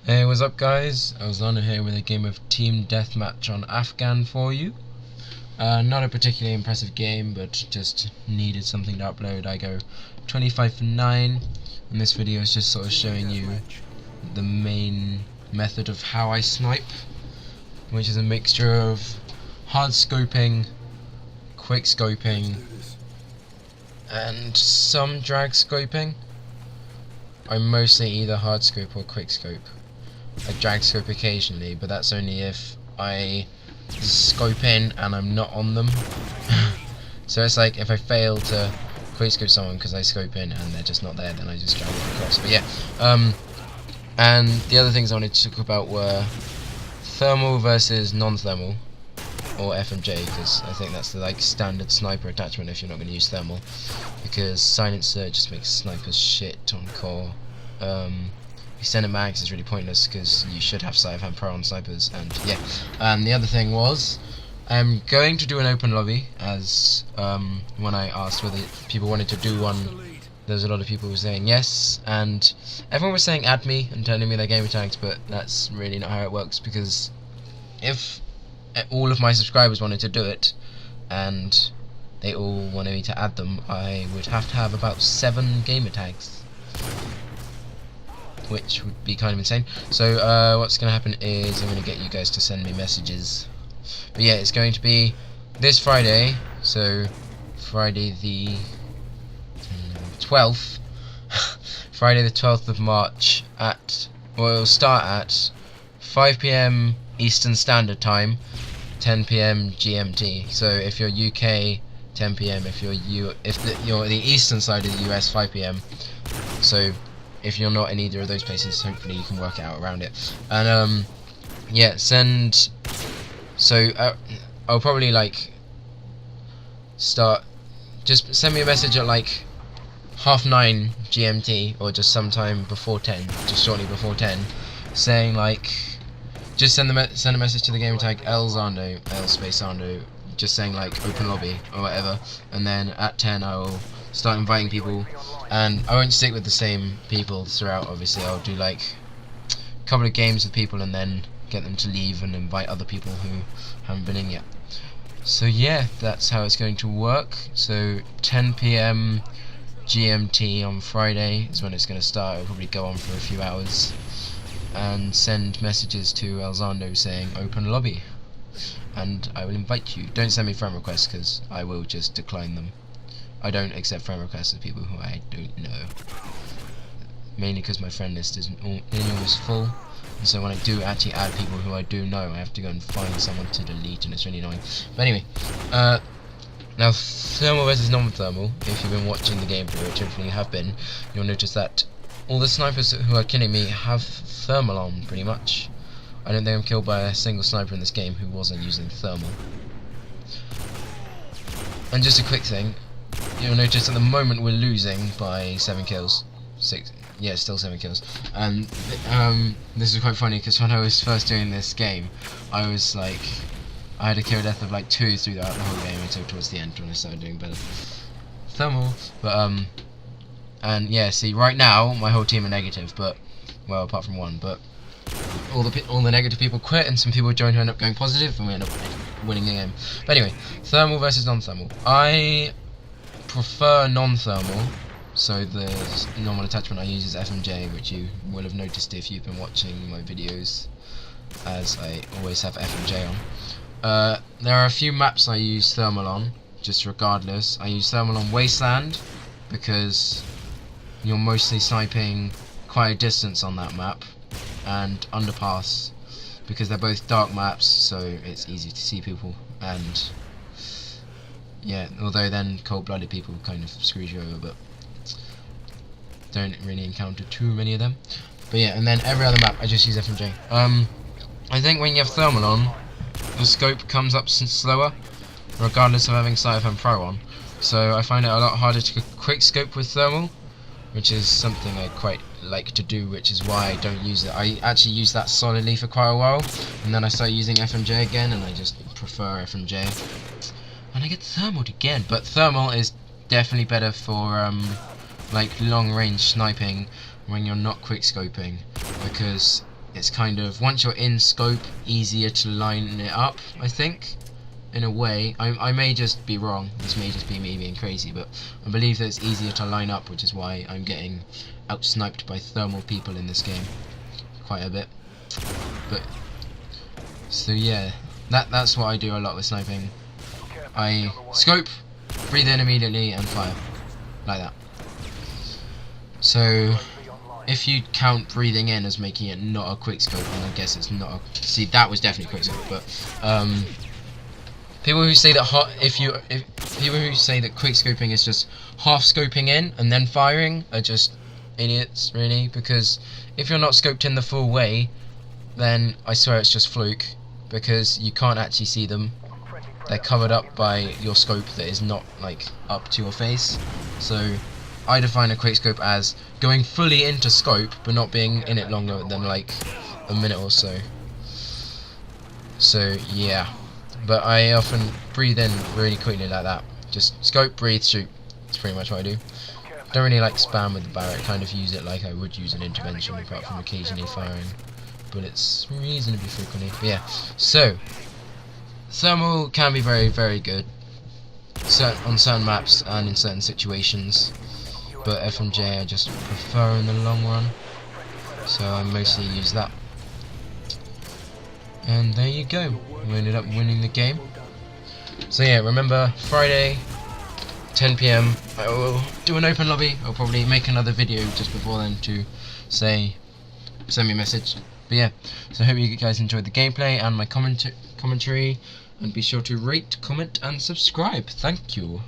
Hey, what's up guys? I was on here with a game of Team Deathmatch on Afghan for you. Not a particularly impressive game, but just needed something to upload. I go 25 for 9, and this video is just sort of showing you the main method of how I snipe, which is a mixture of hard scoping, quick scoping, and some drag scoping. I mostly either hard scope or quick scope. I drag scope occasionally, but that's only if I scope in and I'm not on them. So it's like if I fail to quick scope someone because I scope in and they're just not there, then I just drag it across. But yeah, and the other things I wanted to talk about were thermal versus non-thermal, or FMJ, because I think that's the standard sniper attachment if you're not going to use thermal, because silencer just makes snipers shit on core. Extended mags is really pointless because you should have sleight of hand pro on snipers. And yeah, the other thing was I'm going to do an open lobby, as when I asked whether people wanted to do one, there's a lot of people who were saying yes, and everyone was saying add me and telling me their gamer tags, but that's really not how it works, because if all of my subscribers wanted to do it and they all wanted me to add them, I would have to have about 7 gamer tags, which would be kind of insane. So what's going to happen is I'm going to get you guys to send me messages. But yeah, it's going to be this Friday, so Friday the 12th. Friday the 12th of March at, well, it'll start at 5 PM Eastern Standard Time, 10 PM GMT. So if you're UK, 10 PM. If you're you're the eastern side of the US, 5 PM. So if you're not in either of those places, hopefully you can work it out around it. And yeah, send. So I'll probably start. Just send me a message at 9:30 GMT, or just sometime before 10, just shortly before 10, saying just send a message to the gamer tag Xando, L space Xando, just saying open lobby or whatever, and then at 10 I will start inviting people, and I won't stick with the same people throughout. Obviously I'll do a couple of games with people and then get them to leave and invite other people who haven't been in yet. So yeah, that's how it's going to work. So 10 PM GMT on Friday is when it's going to start. It'll probably go on for a few hours, and send messages to Xando saying open lobby, and I will invite you. Don't send me friend requests because I will just decline them. I don't accept friend requests of people who I don't know, mainly because my friend list is almost full, and so when I do actually add people who I do know, I have to go and find someone to delete, and it's really annoying. But anyway, now thermal versus non-thermal. If you've been watching the gameplay, which hopefully you have been, you'll notice that all the snipers who are killing me have thermal on, pretty much. I don't think I'm killed by a single sniper in this game who wasn't using thermal. And just a quick thing, you'll notice at the moment we're losing by 7 kills. 6, yeah, still 7 kills. And this is quite funny, because when I was first doing this game, I was I had a kill death of 2 throughout the whole game until towards the end when I started doing better. Thermal, but and yeah, see, right now my whole team are negative, but, well, apart from one, but all the negative people quit, and some people joined who end up going positive, and we end up winning the game. But anyway, thermal versus non-thermal. I prefer non-thermal, so the normal attachment I use is FMJ, which you will have noticed if you've been watching my videos, as I always have FMJ on. There are a few maps I use thermal on, just regardless. I use thermal on Wasteland, because you're mostly sniping quite a distance on that map, and Underpass, because they're both dark maps, so it's easy to see people, and yeah, although then cold-blooded people kind of screws you over, but don't really encounter too many of them. But yeah, and then every other map I just use FMJ. I think when you have thermal on, the scope comes up slower, regardless of having sleight of hand pro on, so I find it a lot harder to quick scope with thermal, which is something I quite like to do, which is why I don't use it. I actually used that solidly for quite a while, and then I started using FMJ again, and I just prefer FMJ. And I get thermal again, but thermal is definitely better for long range sniping when you're not quick scoping, because it's kind of, once you're in scope, easier to line it up, I think, in a way. I may just be wrong, this may just be me being crazy, but I believe that it's easier to line up, which is why I'm getting out-sniped by thermal people in this game quite a bit. But so yeah, that's what I do a lot with sniping. I scope, breathe in immediately, and fire like that. So if you count breathing in as making it not a quick scope, then I guess it's not a... See, that was definitely quick scope, but people who say that people who say that quick scoping is just half scoping in and then firing are just idiots, really, because if you're not scoped in the full way, then I swear it's just fluke, because you can't actually see them. They're covered up by your scope that is not like up to your face. So I define a quick scope as going fully into scope but not being in it longer than like a minute or so. So yeah, but I often breathe in really quickly like that. Just scope, breathe, shoot. That's pretty much what I do. Don't really like spam with the Barrett, kind of use it like I would use an intervention, apart from occasionally firing bullets reasonably frequently. But yeah, so thermal can be very, very good on certain maps and in certain situations, but FMJ I just prefer in the long run, so I mostly use that. And there you go, we ended up winning the game. So yeah, remember, Friday 10 PM I will do an open lobby. I'll probably make another video just before then to say, send me a message. But yeah, so I hope you guys enjoyed the gameplay and my commentary, and be sure to rate, comment and subscribe. Thank you.